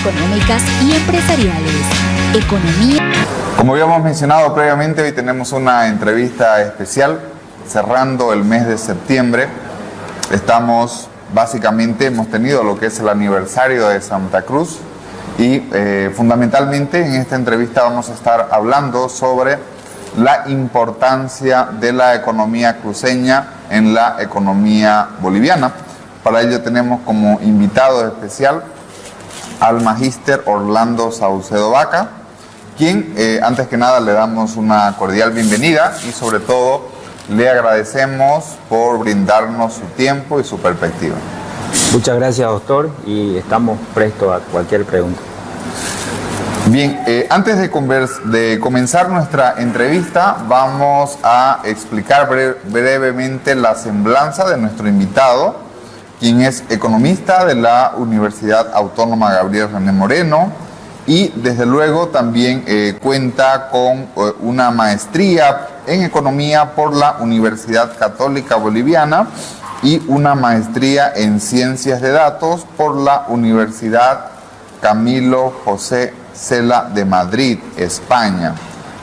económicas y empresariales. Economía. Como habíamos mencionado previamente, hoy tenemos una entrevista especial cerrando el mes de septiembre. Hemos tenido lo que es el aniversario de Santa Cruz y fundamentalmente en esta entrevista vamos a estar hablando sobre la importancia de la economía cruceña en la economía boliviana. Para ello tenemos como invitado especial al magíster Orlando Saucedo Vaca, quien antes que nada le damos una cordial bienvenida y sobre todo le agradecemos por brindarnos su tiempo y su perspectiva. Muchas gracias, doctor, y estamos prestos a cualquier pregunta. Bien, antes de comenzar nuestra entrevista, vamos a explicar brevemente la semblanza de nuestro invitado, quien es economista de la Universidad Autónoma Gabriel René Moreno y desde luego también cuenta con una maestría en economía por la Universidad Católica Boliviana y una maestría en ciencias de datos por la Universidad Camilo José Cela de Madrid, España.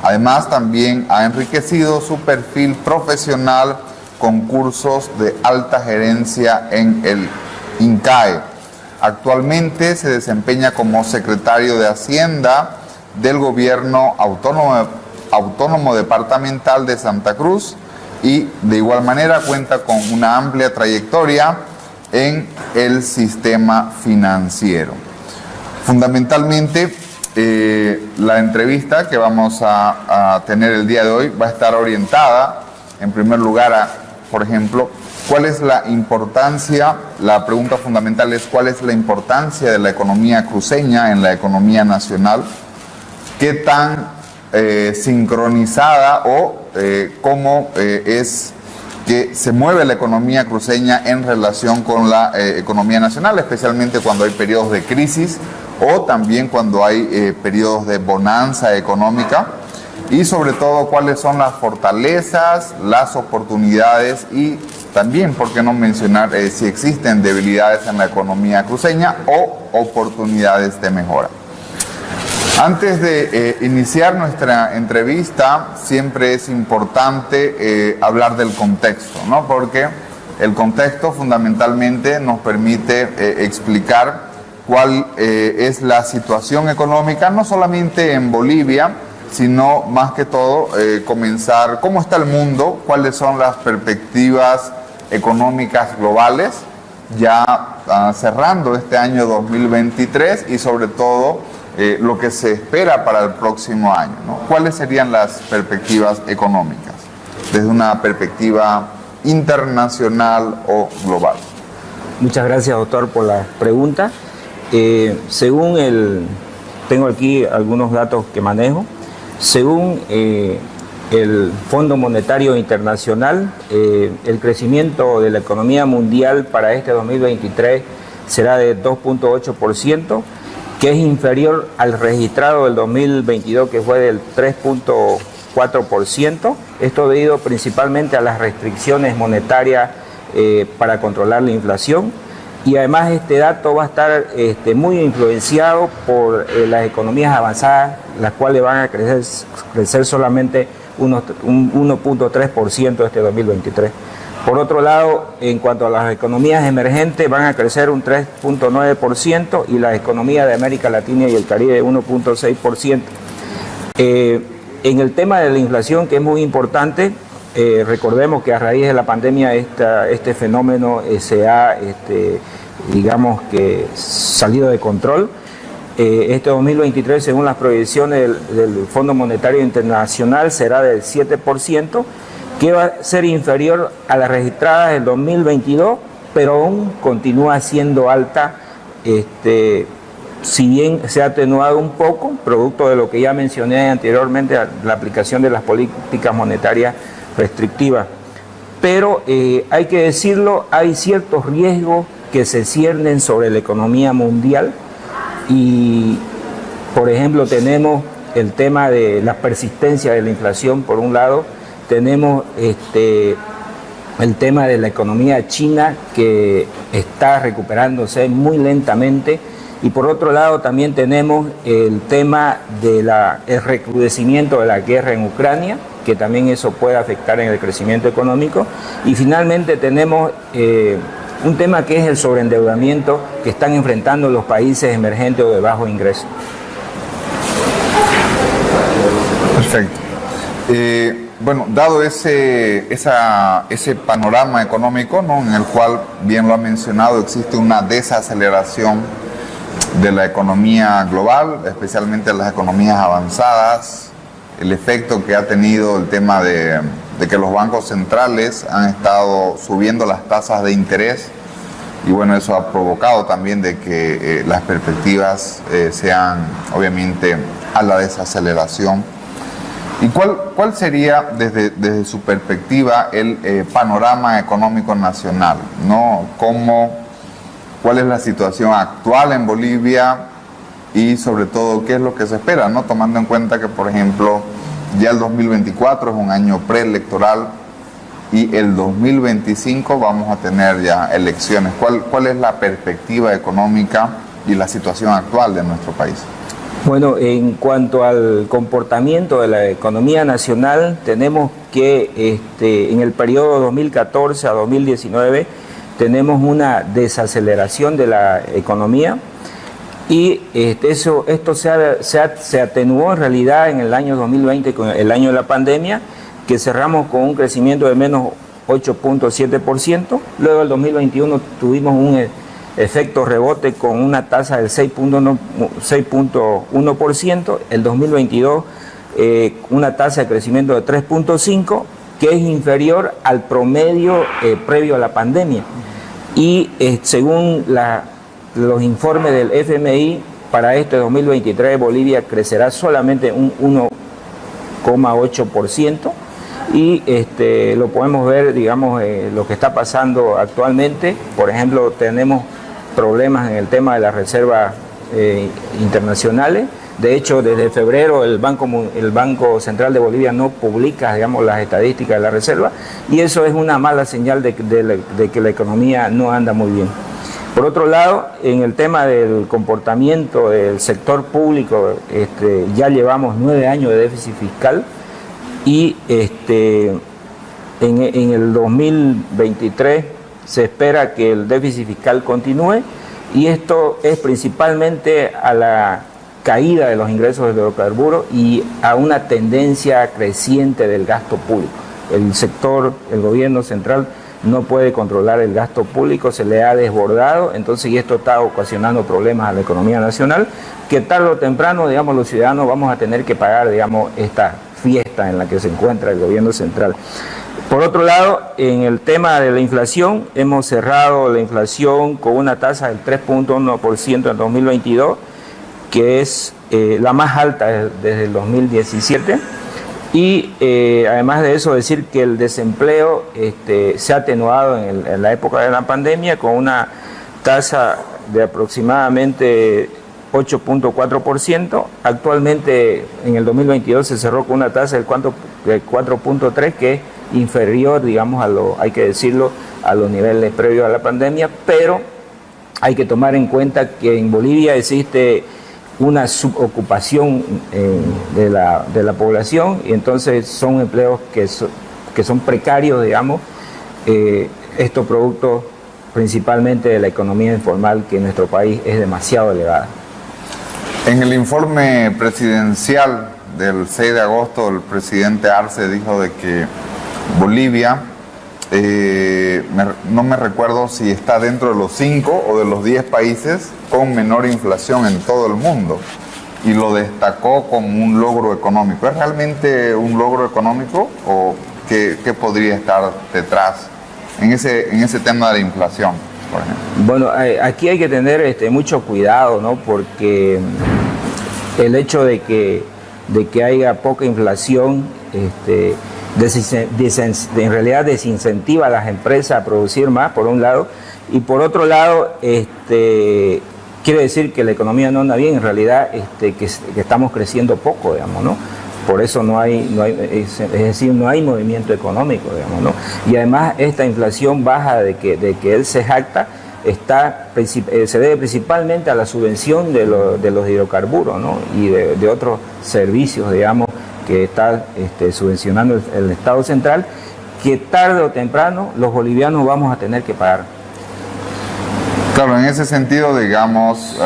Además, también ha enriquecido su perfil profesional con cursos de alta gerencia en el INCAE. Actualmente se desempeña como secretario de Hacienda del Gobierno Autónomo Departamental de Santa Cruz y de igual manera cuenta con una amplia trayectoria en el sistema financiero. Fundamentalmente, la entrevista que vamos a tener el día de hoy va a estar orientada, en primer lugar, a, por ejemplo, ¿cuál es la importancia? La pregunta fundamental es ¿cuál es la importancia de la economía cruceña en la economía nacional? ¿Qué tan sincronizada o cómo es que se mueve la economía cruceña en relación con la economía nacional, especialmente cuando hay periodos de crisis o también cuando hay periodos de bonanza económica? Y sobre todo, ¿cuáles son las fortalezas, las oportunidades y también, por qué no mencionar, si existen debilidades en la economía cruceña o oportunidades de mejora? Antes de iniciar nuestra entrevista, siempre es importante hablar del contexto, ¿no? Porque el contexto fundamentalmente nos permite explicar cuál es la situación económica, no solamente en Bolivia, sino más que todo comenzar cómo está el mundo, cuáles son las perspectivas económicas globales, ya cerrando este año 2023 y sobre todo lo que se espera para el próximo año, ¿no? ¿Cuáles serían las perspectivas económicas desde una perspectiva internacional o global? Muchas gracias, doctor, por la pregunta. Tengo aquí algunos datos que manejo. Según el Fondo Monetario Internacional, el crecimiento de la economía mundial para este 2023 será de 2.8%, que es inferior al registrado del 2022, que fue del 3.4%. Esto debido principalmente a las restricciones monetarias para controlar la inflación. Y además este dato va a estar muy influenciado por las economías avanzadas, las cuales van a crecer solamente un 1.3% este 2023. Por otro lado, en cuanto a las economías emergentes, van a crecer un 3.9% y las economías de América Latina y el Caribe 1.6%. En el tema de la inflación, que es muy importante, recordemos que a raíz de la pandemia este fenómeno se ha, digamos que, salido de control. Este 2023, según las proyecciones del Fondo Monetario Internacional, será del 7%, que va a ser inferior a las registradas del 2022, pero aún continúa siendo alta, si bien se ha atenuado un poco, producto de lo que ya mencioné anteriormente, la aplicación de las políticas monetarias restrictivas. Pero hay que decirlo, hay ciertos riesgos que se ciernen sobre la economía mundial y, por ejemplo, tenemos el tema de la persistencia de la inflación, por un lado, tenemos el tema de la economía china que está recuperándose muy lentamente Y por otro lado también tenemos el tema del recrudecimiento de la guerra en Ucrania, que también eso puede afectar en el crecimiento económico. Y finalmente tenemos un tema que es el sobreendeudamiento que están enfrentando los países emergentes o de bajo ingreso. Perfecto. Bueno, dado ese panorama económico, ¿no?, en el cual, bien lo ha mencionado, existe una desaceleración de la economía global, especialmente las economías avanzadas, el efecto que ha tenido el tema de que los bancos centrales han estado subiendo las tasas de interés, y bueno, eso ha provocado también de que las perspectivas sean obviamente a la desaceleración. ¿Y cuál sería desde su perspectiva el panorama económico nacional, ¿no? ¿Cuál es la situación actual en Bolivia y sobre todo qué es lo que se espera, ¿no?, tomando en cuenta que, por ejemplo, ya el 2024 es un año preelectoral y el 2025 vamos a tener ya elecciones? ¿Cuál es la perspectiva económica y la situación actual de nuestro país? Bueno, en cuanto al comportamiento de la economía nacional, tenemos que en el periodo 2014 a 2019 tenemos una desaceleración de la economía y esto se atenuó en realidad en el año 2020, con el año de la pandemia, que cerramos con un crecimiento de menos 8.7%. Luego el 2021 tuvimos un efecto rebote con una tasa del 6.1%, el 2022 una tasa de crecimiento de 3.5%, que es inferior al promedio previo a la pandemia. Y según los informes del FMI, para este 2023 Bolivia crecerá solamente un 1,8%, y lo podemos ver, digamos, lo que está pasando actualmente. Por ejemplo, tenemos problemas en el tema de las reservas internacionales. De hecho, desde febrero el Banco Central de Bolivia no publica, digamos, las estadísticas de la reserva, y eso es una mala señal de que la economía no anda muy bien. Por otro lado, en el tema del comportamiento del sector público, ya llevamos 9 años de déficit fiscal y en el 2023 se espera que el déficit fiscal continúe, y esto es principalmente a la caída de los ingresos de hidrocarburos y a una tendencia creciente del gasto público. El gobierno central no puede controlar el gasto público, se le ha desbordado, entonces, y esto está ocasionando problemas a la economía nacional, que tarde o temprano, digamos, los ciudadanos vamos a tener que pagar, digamos, esta fiesta en la que se encuentra el gobierno central. Por otro lado, en el tema de la inflación, hemos cerrado la inflación con una tasa del 3.1% en 2022, que es la más alta desde el 2017. Y además de eso, decir que el desempleo se ha atenuado en la época de la pandemia con una tasa de aproximadamente 8.4%. Actualmente, en el 2022 se cerró con una tasa del 4.3%, que es inferior, digamos, hay que decirlo, a los niveles previos a la pandemia, pero hay que tomar en cuenta que en Bolivia existe una subocupación de la población, y entonces son empleos que son precarios, digamos, estos productos principalmente de la economía informal, que en nuestro país es demasiado elevada. En el informe presidencial del 6 de agosto, el presidente Arce dijo de que Bolivia, no me recuerdo si está dentro de los 5 o de los 10 países con menor inflación en todo el mundo, y lo destacó como un logro económico. ¿Es realmente un logro económico o qué podría estar detrás en ese tema de la inflación, por ejemplo? Bueno, aquí hay que tener mucho cuidado, ¿no? Porque el hecho de que haya poca inflación en realidad desincentiva a las empresas a producir más, por un lado, y por otro lado quiere decir que la economía no anda bien, en realidad que estamos creciendo poco, digamos, ¿no? Por eso no hay movimiento económico, digamos, ¿no? Y además esta inflación baja de que él se jacta se debe principalmente a la subvención de los hidrocarburos, ¿no? Y de otros servicios, digamos, que está subvencionando el Estado central, que tarde o temprano los bolivianos vamos a tener que pagar. Claro, en ese sentido, digamos,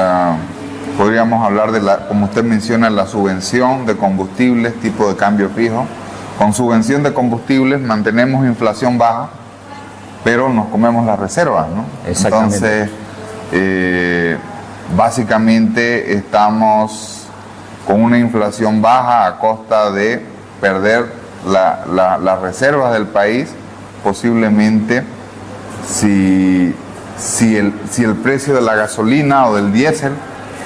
podríamos hablar de como usted menciona, la subvención de combustibles tipo de cambio fijo. Con subvención de combustibles mantenemos inflación baja, pero nos comemos las reservas, ¿no? Exactamente. Entonces, básicamente estamos con una inflación baja a costa de perder las reservas del país. Posiblemente, si el precio de la gasolina o del diésel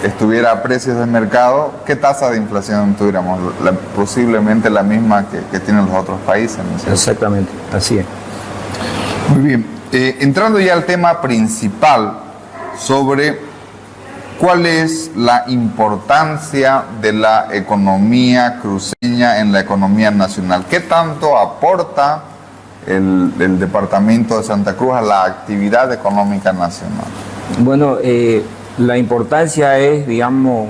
estuviera a precios de mercado, ¿qué tasa de inflación tuviéramos? Posiblemente la misma que tienen los otros países, ¿no es cierto? Exactamente, así es. Muy bien. Entrando ya al tema principal sobre cuál es la importancia de la economía cruceña en la economía nacional. ¿Qué tanto aporta el departamento de Santa Cruz a la actividad económica nacional? Bueno, la importancia es, digamos,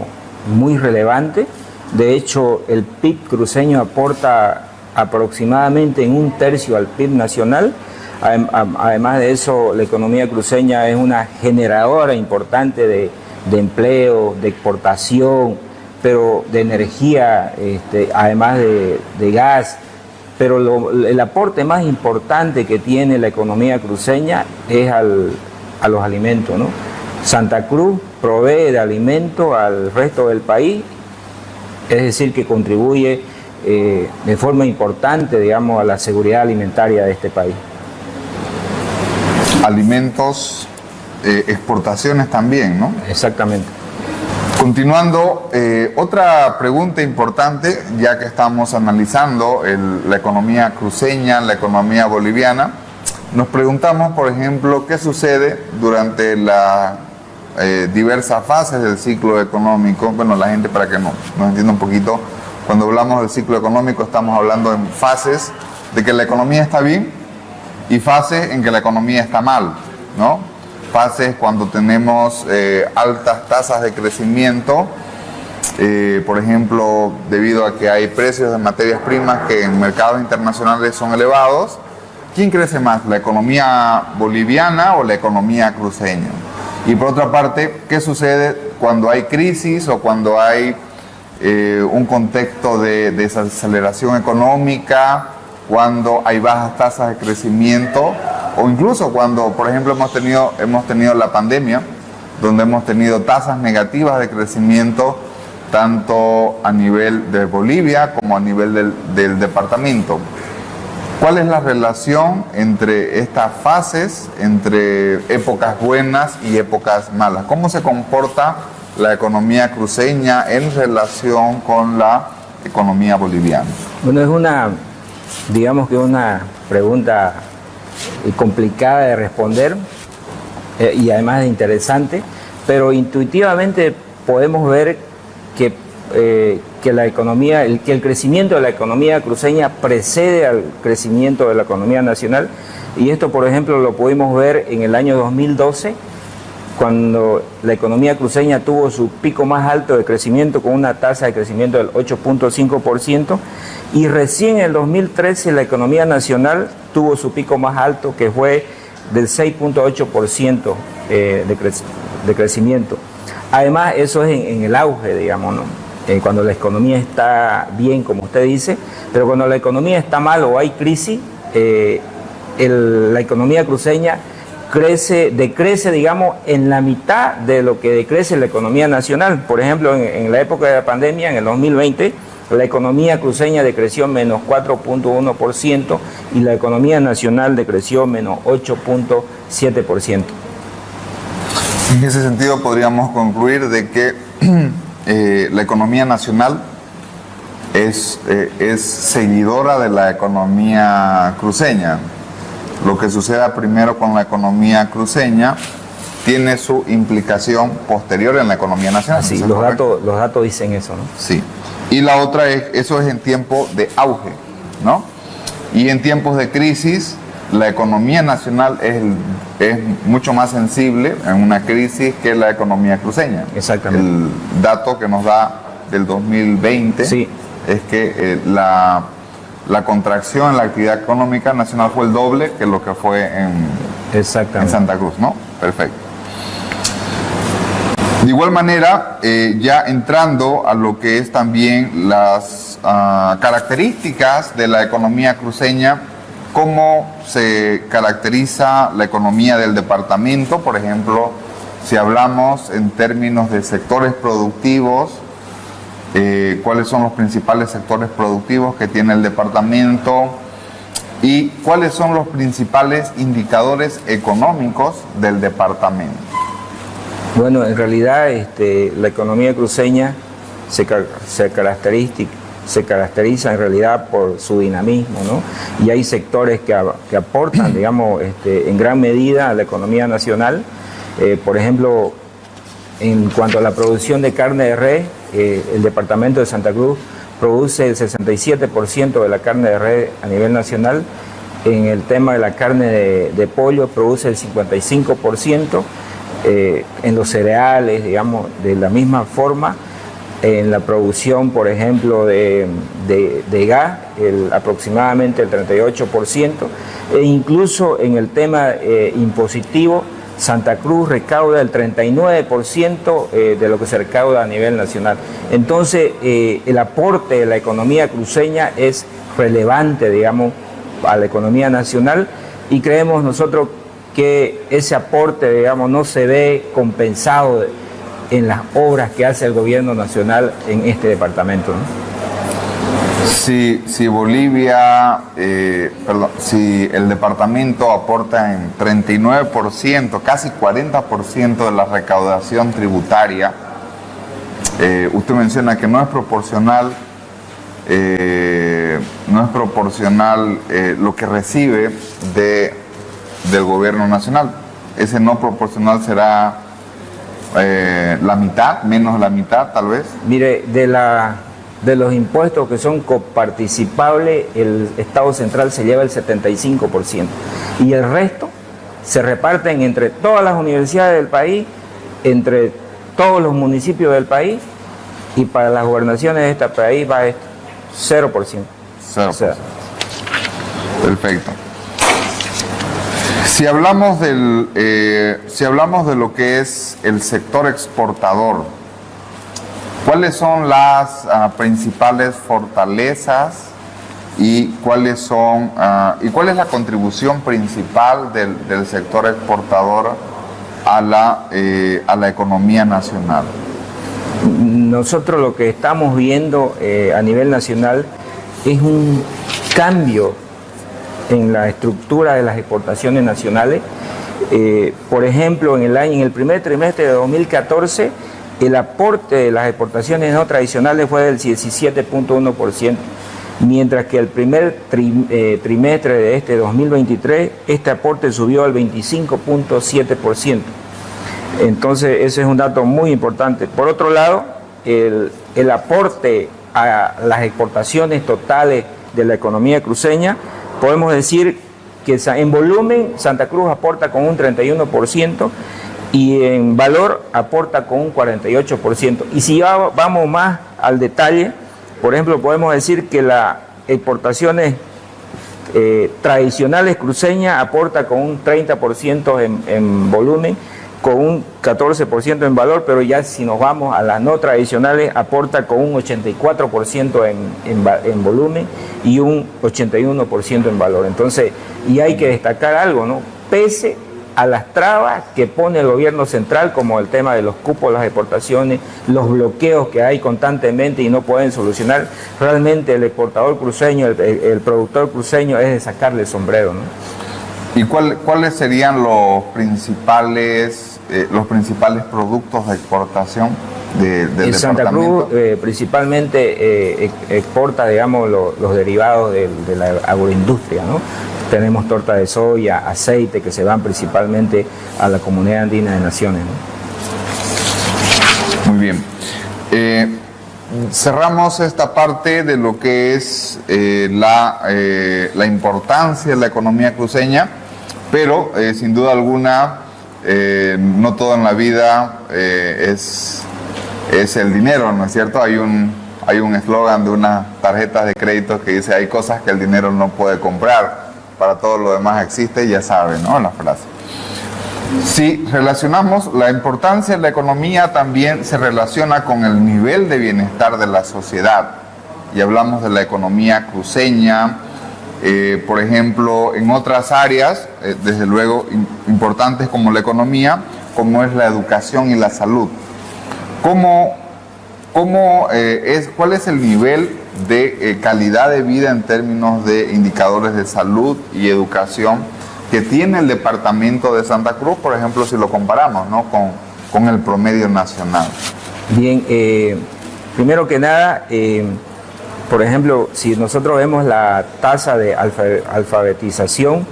muy relevante. De hecho, el PIB cruceño aporta aproximadamente en 1/3 al PIB nacional. Además de eso, la economía cruceña es una generadora importante de empleo, de exportación, pero de energía, además de gas. Pero el aporte más importante que tiene la economía cruceña es a los alimentos, ¿no? Santa Cruz provee de alimento al resto del país, es decir, que contribuye de forma importante, digamos, a la seguridad alimentaria de este país. Alimentos, exportaciones también, ¿no? Exactamente. Continuando, otra pregunta importante, ya que estamos analizando la economía cruceña, la economía boliviana, nos preguntamos, por ejemplo, qué sucede durante las diversas fases del ciclo económico. Bueno, la gente, para que nos entienda un poquito, cuando hablamos del ciclo económico estamos hablando en fases de que la economía está bien y fases en que la economía está mal, ¿no? Fases cuando tenemos altas tasas de crecimiento, por ejemplo, debido a que hay precios de materias primas que en mercados internacionales son elevados. ¿Quién crece más, la economía boliviana o la economía cruceña? Y por otra parte, ¿qué sucede cuando hay crisis o cuando hay un contexto de desaceleración económica, cuando hay bajas tasas de crecimiento, o incluso cuando, por ejemplo, hemos tenido la pandemia, donde hemos tenido tasas negativas de crecimiento tanto a nivel de Bolivia como a nivel del departamento? ¿Cuál es la relación entre estas fases, entre épocas buenas y épocas malas? ¿Cómo se comporta la economía cruceña en relación con la economía boliviana? Bueno, es una pregunta complicada de responder y además de interesante, pero intuitivamente podemos ver que el crecimiento de la economía cruceña precede al crecimiento de la economía nacional, y esto, por ejemplo, lo pudimos ver en el año 2012, cuando la economía cruceña tuvo su pico más alto de crecimiento con una tasa de crecimiento del 8.5%, y recién en el 2013 la economía nacional tuvo su pico más alto, que fue del 6.8% de crecimiento. Además, eso es en el auge, digamos, ¿no? Cuando la economía está bien, como usted dice, pero cuando la economía está mal o hay crisis, la economía cruceña decrece, digamos, en la mitad de lo que decrece la economía nacional. Por ejemplo, en la época de la pandemia, en el 2020, la economía cruceña decreció menos 4.1% y la economía nacional decreció menos 8.7%. En ese sentido, podríamos concluir de que la economía nacional es seguidora de la economía cruceña. Lo que suceda primero con la economía cruceña tiene su implicación posterior en la economía nacional. Sí, los datos dicen eso, ¿no? Sí. Y la otra eso es en tiempo de auge, ¿no? Y en tiempos de crisis, la economía nacional es mucho más sensible en una crisis que la economía cruceña. Exactamente. El dato que nos da del 2020 sí. es que la contracción en la actividad económica nacional fue el doble que lo que fue en Santa Cruz, ¿no? Perfecto. De igual manera, ya entrando a lo que es también las características de la economía cruceña, cómo se caracteriza la economía del departamento, por ejemplo, si hablamos en términos de sectores productivos, cuáles son los principales sectores productivos que tiene el departamento y cuáles son los principales indicadores económicos del departamento. Bueno, en realidad la economía cruceña se caracteriza en realidad por su dinamismo, ¿no? Y hay sectores que aportan, digamos, en gran medida a la economía nacional. Por ejemplo, en cuanto a la producción de carne de res, el departamento de Santa Cruz produce el 67% de la carne de res a nivel nacional. En el tema de la carne de pollo produce el 55%. En los cereales, digamos, de la misma forma. En la producción, por ejemplo, de gas, aproximadamente el 38%. E incluso en el tema impositivo, Santa Cruz recauda el 39% de lo que se recauda a nivel nacional. Entonces, el aporte de la economía cruceña es relevante, digamos, a la economía nacional, y creemos nosotros que ese aporte, digamos, no se ve compensado en las obras que hace el gobierno nacional en este departamento, ¿no? Si Bolivia, si el departamento aporta en 39%, casi 40% de la recaudación tributaria, usted menciona que no es proporcional, lo que recibe del gobierno nacional. Ese no proporcional será la mitad, menos la mitad tal vez. Mire, de los impuestos que son coparticipables, el Estado central se lleva el 75% y el resto se reparten entre todas las universidades del país, entre todos los municipios del país, y para las gobernaciones de este país va 0%. 0%. O sea, perfecto. Si hablamos de lo que es el sector exportador, ¿cuáles son las principales fortalezas y cuál es la contribución principal del sector exportador a la economía nacional? Nosotros lo que estamos viendo a nivel nacional es un cambio en la estructura de las exportaciones nacionales. Por ejemplo, en el primer trimestre de 2014, el aporte de las exportaciones no tradicionales fue del 17.1%, mientras que el primer trimestre de este 2023, este aporte subió al 25.7%. Entonces, ese es un dato muy importante. Por otro lado, el aporte a las exportaciones totales de la economía cruceña, podemos decir que en volumen Santa Cruz aporta con un 31% y en valor aporta con un 48%. Y si vamos más al detalle, por ejemplo, podemos decir que las exportaciones tradicionales cruceñas aporta con un 30% en volumen, con un 14% en valor, pero ya si nos vamos a las no tradicionales, aporta con un 84% en volumen y un 81% en valor. Entonces, y hay que destacar algo, ¿no? Pese a las trabas que pone el gobierno central, como el tema de los cupos, las exportaciones, los bloqueos que hay constantemente y no pueden solucionar, realmente el exportador cruceño, el productor cruceño es de sacarle el sombrero, ¿no? ¿Y cuáles serían los principales productos de exportación del departamento? Santa Cruz principalmente exporta, digamos, los derivados de la agroindustria, ¿no? Tenemos torta de soya, aceite, que se van principalmente a la Comunidad Andina de Naciones, ¿no? Muy bien. cerramos esta parte de lo que es la importancia de la economía cruceña, pero sin duda alguna no todo en la vida es el dinero, ¿no es cierto? Hay un eslogan de unas tarjetas de crédito que dice: hay cosas que el dinero no puede comprar, para todo lo demás existe, ya saben, ¿no? La frase. Si relacionamos la importancia de la economía, también se relaciona con el nivel de bienestar de la sociedad. Y hablamos de la economía cruceña, por ejemplo, en otras áreas, desde luego importantes como la economía, como es la educación y la salud. ¿Cuál es el nivel de calidad de vida en términos de indicadores de salud y educación que tiene el departamento de Santa Cruz, por ejemplo, si lo comparamos, ¿no?, con el promedio nacional? Bien, primero que nada, por ejemplo, si nosotros vemos la tasa de alfabetización,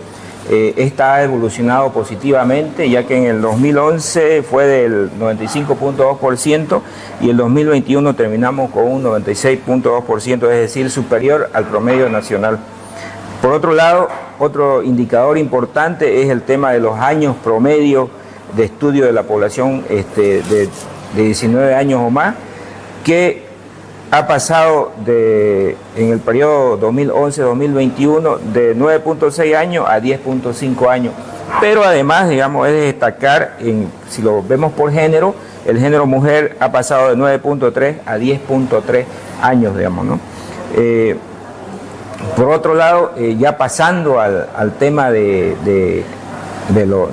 esta ha evolucionado positivamente, ya que en el 2011 fue del 95.2% y el 2021 terminamos con un 96.2%, es decir, superior al promedio nacional. Por otro lado, otro indicador importante es el tema de los años promedio de estudio de la población de 19 años o más, que ha pasado en el periodo 2011-2021 de 9.6 años a 10.5 años. Pero además, digamos, es de destacar, si lo vemos por género, el género mujer ha pasado de 9.3 a 10.3 años, digamos, ¿no? Por otro lado, ya pasando al tema de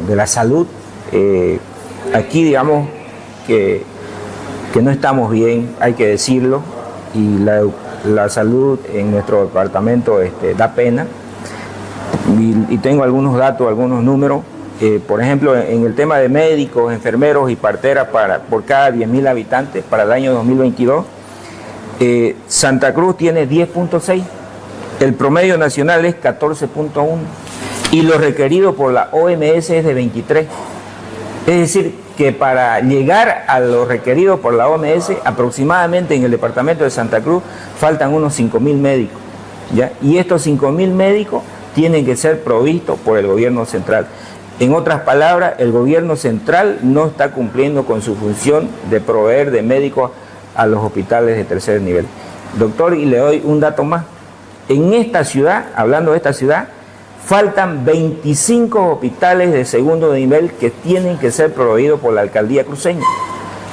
la salud, aquí digamos que no estamos bien, hay que decirlo, y la salud en nuestro departamento da pena, y tengo algunos datos, algunos números. Por ejemplo, en el tema de médicos, enfermeros y parteras por cada 10.000 habitantes para el año 2022, Santa Cruz tiene 10.6. El promedio nacional es 14.1 y lo requerido por la OMS es de 23. Es decir, que para llegar a lo requerido por la OMS, aproximadamente en el departamento de Santa Cruz faltan unos 5.000 médicos, ¿ya? Y estos 5.000 médicos tienen que ser provistos por el gobierno central. En otras palabras, el gobierno central no está cumpliendo con su función de proveer de médicos a los hospitales de tercer nivel. Doctor, y le doy un dato más. En esta ciudad, hablando de esta ciudad, faltan 25 hospitales de segundo nivel que tienen que ser proveídos por la alcaldía cruceña.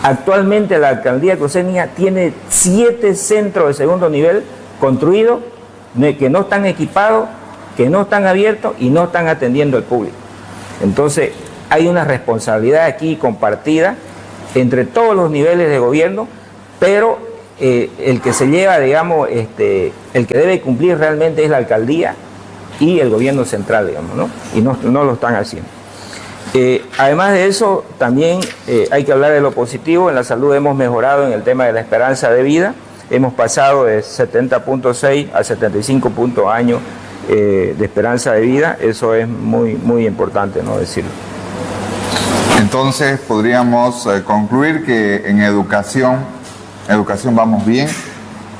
Actualmente la alcaldía cruceña tiene 7 centros de segundo nivel construidos, que no están equipados, que no están abiertos y no están atendiendo al público. Entonces, hay una responsabilidad aquí compartida entre todos los niveles de gobierno, pero el que se lleva, digamos, el que debe cumplir realmente es la alcaldía y el gobierno central, digamos, ¿no? Y no lo están haciendo. Además de eso, también hay que hablar de lo positivo. En la salud hemos mejorado en el tema de la esperanza de vida. Hemos pasado de 70.6 a 75 años de esperanza de vida. Eso es muy, muy importante, ¿no?, decirlo. Entonces, podríamos concluir que en educación vamos bien.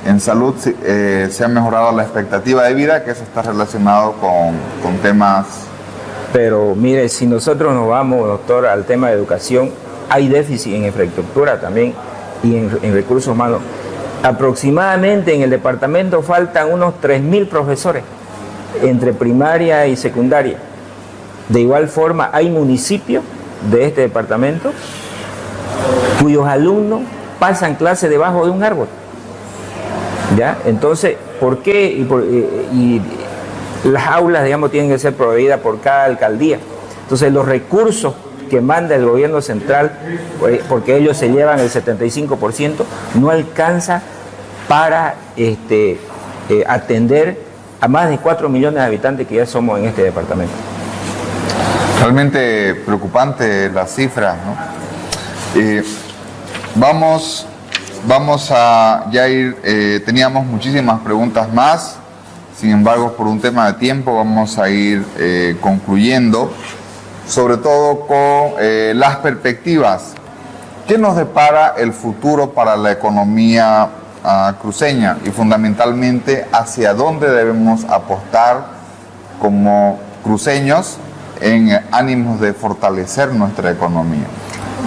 En salud se ha mejorado la expectativa de vida, que eso está relacionado con temas... Pero mire, si nosotros nos vamos, doctor, al tema de educación, hay déficit en infraestructura también y en recursos humanos. Aproximadamente en el departamento faltan unos 3.000 profesores entre primaria y secundaria. De igual forma, hay municipios de este departamento cuyos alumnos pasan clases debajo de un árbol. ¿Ya? Entonces, ¿por qué? Y las aulas, digamos, tienen que ser proveídas por cada alcaldía. Entonces, los recursos que manda el gobierno central, porque ellos se llevan el 75%, no alcanza para atender a más de 4 millones de habitantes que ya somos en este departamento. Realmente preocupante la cifra, ¿no? Vamos a ya ir, teníamos muchísimas preguntas más, sin embargo, por un tema de tiempo vamos a ir concluyendo, sobre todo con las perspectivas. ¿Qué nos depara el futuro para la economía cruceña y fundamentalmente hacia dónde debemos apostar como cruceños en ánimos de fortalecer nuestra economía.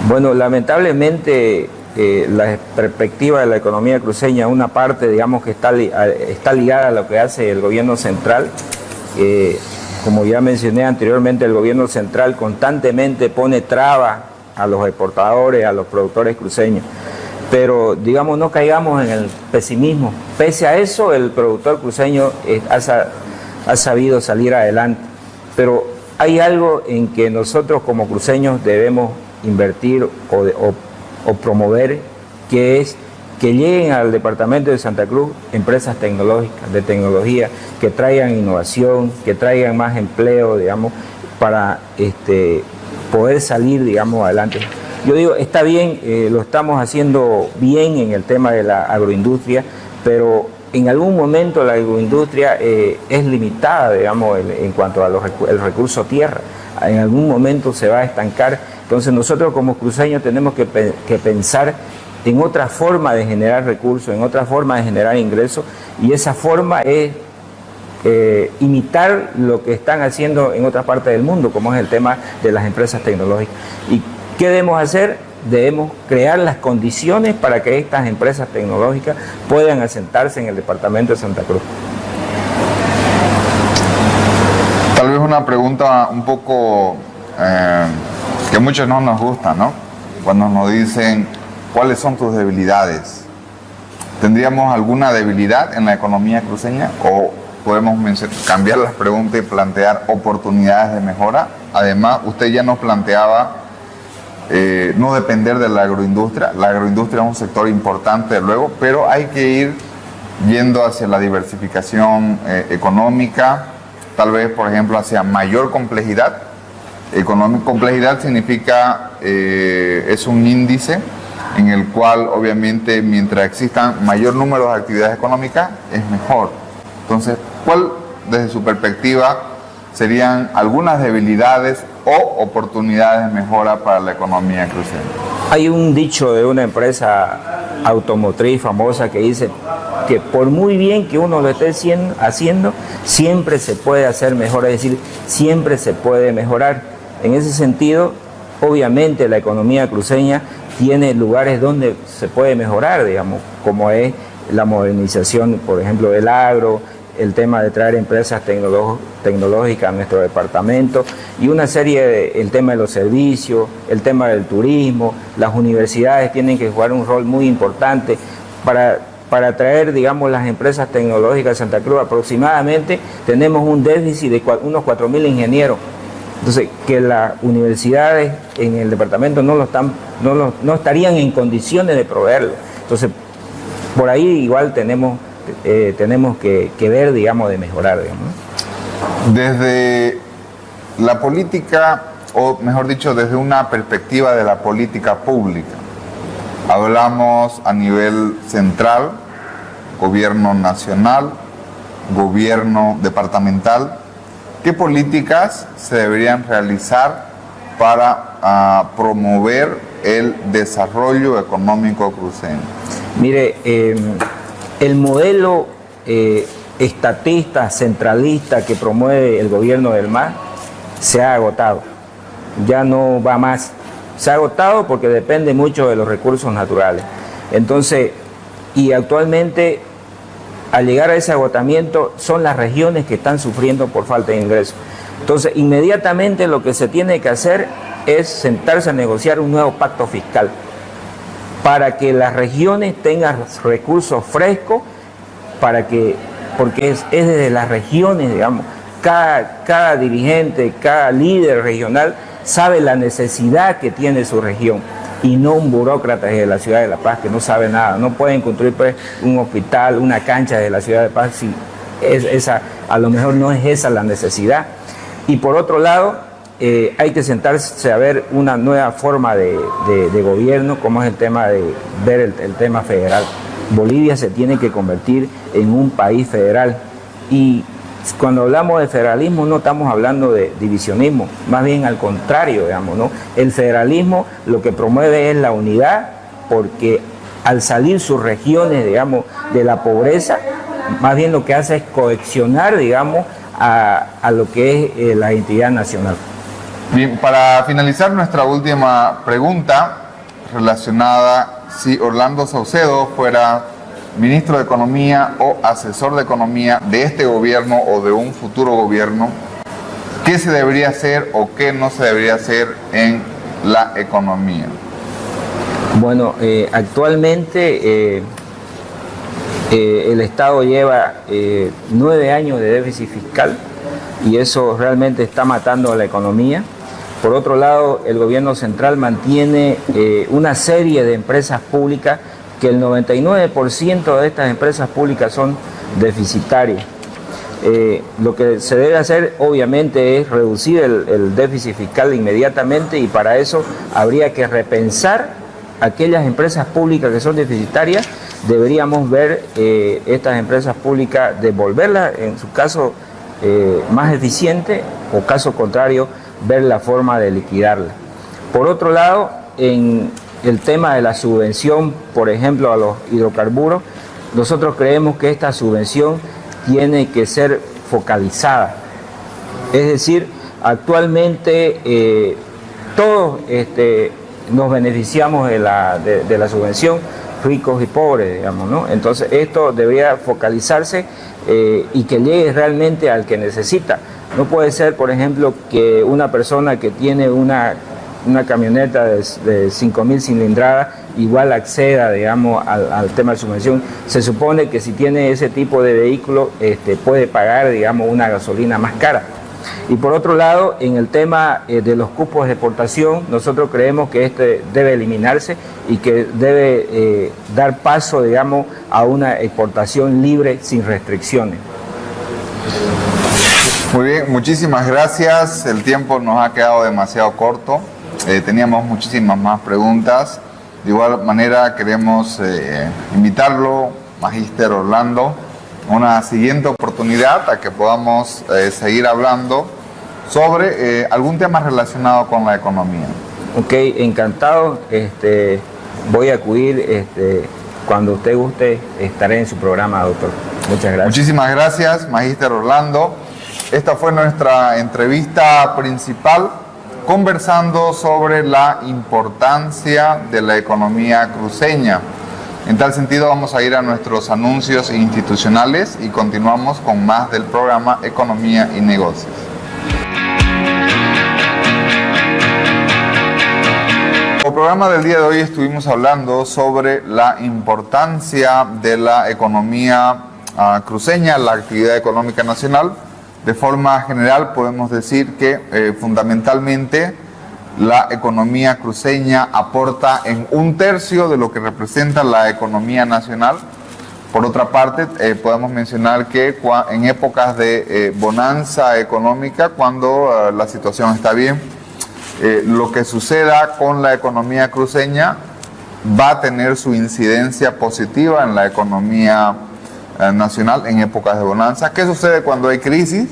Bueno, lamentablemente la perspectiva de la economía cruceña, una parte, digamos, que está ligada a lo que hace el gobierno central. Como ya mencioné anteriormente, el gobierno central constantemente pone trabas a los exportadores, a los productores cruceños. Pero, digamos, no caigamos en el pesimismo. Pese a eso, el productor cruceño ha sabido salir adelante. Pero hay algo en que nosotros como cruceños debemos invertir o promover, que es que lleguen al departamento de Santa Cruz empresas tecnológicas, de tecnología, que traigan innovación, que traigan más empleo, digamos, para poder salir, digamos, adelante. Yo digo, está bien, lo estamos haciendo bien en el tema de la agroindustria, pero en algún momento la agroindustria es limitada, digamos, en cuanto a el recurso tierra. En algún momento se va a estancar. Entonces nosotros como cruceños tenemos que pensar en otra forma de generar recursos, en otra forma de generar ingresos, y esa forma es imitar lo que están haciendo en otras partes del mundo, como es el tema de las empresas tecnológicas. ¿Y qué debemos hacer? Debemos crear las condiciones para que estas empresas tecnológicas puedan asentarse en el departamento de Santa Cruz. Tal vez una pregunta un poco que a muchos no nos gusta, ¿no? Cuando nos dicen, ¿cuáles son tus debilidades? ¿Tendríamos alguna debilidad en la economía cruceña? ¿O podemos cambiar las preguntas y plantear oportunidades de mejora? Además, usted ya nos planteaba no depender de la agroindustria. La agroindustria es un sector importante, luego, pero hay que ir yendo hacia la diversificación económica, tal vez, por ejemplo, hacia mayor complejidad. Complejidad significa, es un índice en el cual, obviamente, mientras existan mayor número de actividades económicas, es mejor. Entonces, ¿cuál, desde su perspectiva, serían algunas debilidades o oportunidades de mejora para la economía cruceña? Hay un dicho de una empresa automotriz famosa que dice que por muy bien que uno lo esté haciendo, siempre se puede hacer mejor, es decir, siempre se puede mejorar. En ese sentido, obviamente la economía cruceña tiene lugares donde se puede mejorar, digamos, como es la modernización, por ejemplo, del agro, el tema de traer empresas tecnológicas a nuestro departamento y una serie el tema de los servicios, el tema del turismo. Las universidades tienen que jugar un rol muy importante para traer, digamos, las empresas tecnológicas de Santa Cruz. Aproximadamente tenemos un déficit de unos 4.000 ingenieros. Entonces, que las universidades en el departamento no estarían en condiciones de proveerlo. Entonces, por ahí igual tenemos que ver, digamos, de mejorar, digamos. Desde la política, o mejor dicho, desde una perspectiva de la política pública, hablamos a nivel central, gobierno nacional, gobierno departamental. ¿Qué políticas se deberían realizar para promover el desarrollo económico cruceño? Mire, el modelo estatista, centralista que promueve el gobierno del MAS se ha agotado. Ya no va más. Se ha agotado porque depende mucho de los recursos naturales. Entonces, y actualmente, al llegar a ese agotamiento, son las regiones que están sufriendo por falta de ingresos. Entonces, inmediatamente lo que se tiene que hacer es sentarse a negociar un nuevo pacto fiscal para que las regiones tengan recursos frescos, porque es desde las regiones, digamos, cada dirigente, cada líder regional sabe la necesidad que tiene su región, y no un burócrata de la ciudad de La Paz que no sabe nada. No pueden construir, pues, un hospital, una cancha de la ciudad de La Paz si a lo mejor no es esa la necesidad. Y por otro lado, hay que sentarse a ver una nueva forma de gobierno, como es el tema de ver el tema federal. Bolivia se tiene que convertir en un país federal, y cuando hablamos de federalismo no estamos hablando de divisionismo, más bien al contrario, digamos, ¿no? El federalismo lo que promueve es la unidad, porque al salir sus regiones, digamos, de la pobreza, más bien lo que hace es coaccionar, digamos, a lo que es la identidad nacional. Bien, para finalizar nuestra última pregunta relacionada, si Orlando Saucedo fuera ministro de Economía o asesor de Economía de este gobierno o de un futuro gobierno, ¿qué se debería hacer o qué no se debería hacer en la economía? Bueno, actualmente el Estado lleva 9 años de déficit fiscal y eso realmente está matando a la economía. Por otro lado, el gobierno central mantiene una serie de empresas públicas que el 99% de estas empresas públicas son deficitarias. Lo que se debe hacer obviamente es reducir el déficit fiscal inmediatamente, y para eso habría que repensar aquellas empresas públicas que son deficitarias. Deberíamos ver estas empresas públicas, devolverlas en su caso más eficiente, o caso contrario ver la forma de liquidarla. Por otro lado, en el tema de la subvención, por ejemplo, a los hidrocarburos, nosotros creemos que esta subvención tiene que ser focalizada. Es decir, actualmente todos nos beneficiamos de la subvención, ricos y pobres, digamos, ¿no? Entonces esto debería focalizarse y que llegue realmente al que necesita. No puede ser, por ejemplo, que una persona que tiene una camioneta de 5.000 cilindradas igual acceda, digamos, al tema de subvención. Se supone que si tiene ese tipo de vehículo puede pagar, digamos, una gasolina más cara. Y por otro lado, en el tema de los cupos de exportación, nosotros creemos que debe eliminarse y que debe dar paso, digamos, a una exportación libre sin restricciones. Muy bien, muchísimas gracias. El tiempo nos ha quedado demasiado corto. Teníamos muchísimas más preguntas. De igual manera queremos invitarlo, Magíster Orlando, a una siguiente oportunidad a que podamos seguir hablando sobre algún tema relacionado con la economía. Ok, encantado. Voy a acudir cuando usted guste, estaré en su programa, doctor. Muchas gracias. Muchísimas gracias, Magíster Orlando. Esta fue nuestra entrevista principal, conversando sobre la importancia de la economía cruceña. En tal sentido, vamos a ir a nuestros anuncios institucionales y continuamos con más del programa Economía y Negocios. En el programa del día de hoy estuvimos hablando sobre la importancia de la economía cruceña, la actividad económica nacional. De forma general podemos decir que fundamentalmente la economía cruceña aporta en 1/3 de lo que representa la economía nacional. Por otra parte, podemos mencionar que en épocas de bonanza económica, cuando la situación está bien, lo que suceda con la economía cruceña va a tener su incidencia positiva en la economía nacional en épocas de bonanza. ¿Qué sucede cuando hay crisis?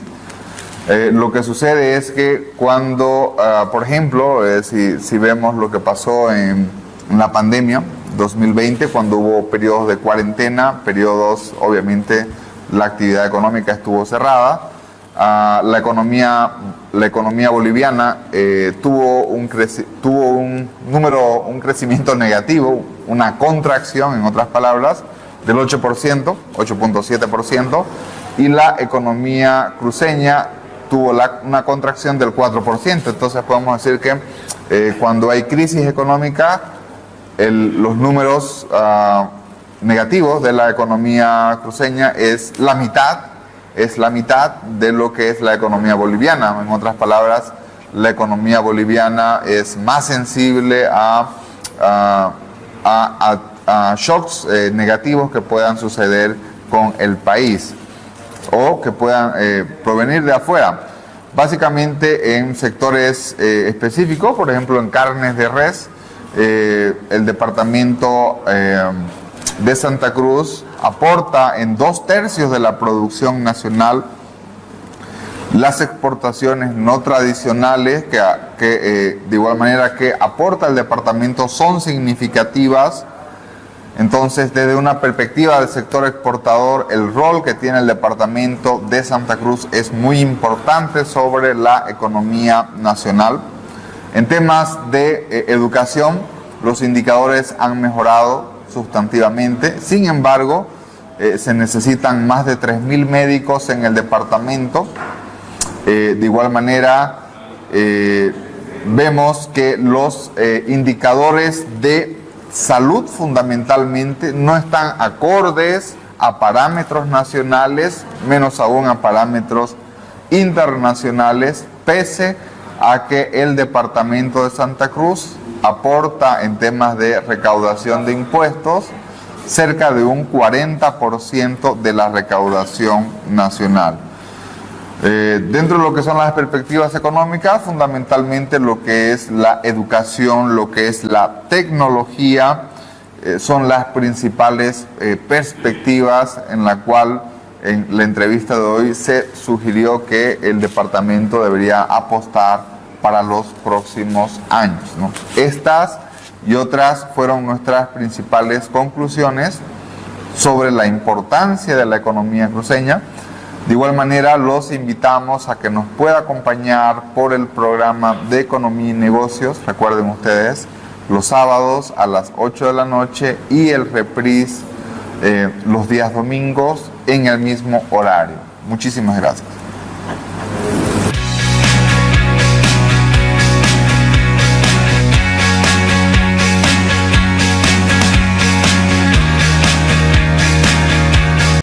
Lo que sucede es que cuando, por ejemplo, si vemos lo que pasó en la pandemia 2020, cuando hubo periodos de cuarentena, periodos, obviamente, la actividad económica estuvo cerrada, la economía boliviana tuvo un crecimiento negativo, una contracción, en otras palabras, del 8%, 8.7%, y la economía cruceña tuvo una contracción del 4%. Entonces podemos decir que cuando hay crisis económica, los números negativos de la economía cruceña es la mitad de lo que es la economía boliviana. En otras palabras, la economía boliviana es más sensible a shocks negativos que puedan suceder con el país o que puedan provenir de afuera. Básicamente en sectores específicos, por ejemplo en carnes de res, el departamento de Santa Cruz aporta en 2/3 de la producción nacional. Las exportaciones no tradicionales que de igual manera que aporta el departamento son significativas Entonces, desde una perspectiva del sector exportador, el rol que tiene el departamento de Santa Cruz es muy importante sobre la economía nacional. En temas de educación, los indicadores han mejorado sustantivamente. Sin embargo, se necesitan más de 3.000 médicos en el departamento. De igual manera, vemos que los indicadores de salud fundamentalmente no están acordes a parámetros nacionales, menos aún a parámetros internacionales, pese a que el departamento de Santa Cruz aporta en temas de recaudación de impuestos cerca de un 40% de la recaudación nacional. Dentro de lo que son las perspectivas económicas, fundamentalmente lo que es la educación, lo que es la tecnología, son las principales perspectivas en la cual en la entrevista de hoy se sugirió que el departamento debería apostar para los próximos años, ¿no? Estas y otras fueron nuestras principales conclusiones sobre la importancia de la economía cruceña. De igual manera, los invitamos a que nos pueda acompañar por el programa de Economía y Negocios. Recuerden ustedes, los sábados a las 8 de la noche y el reprise los días domingos en el mismo horario. Muchísimas gracias.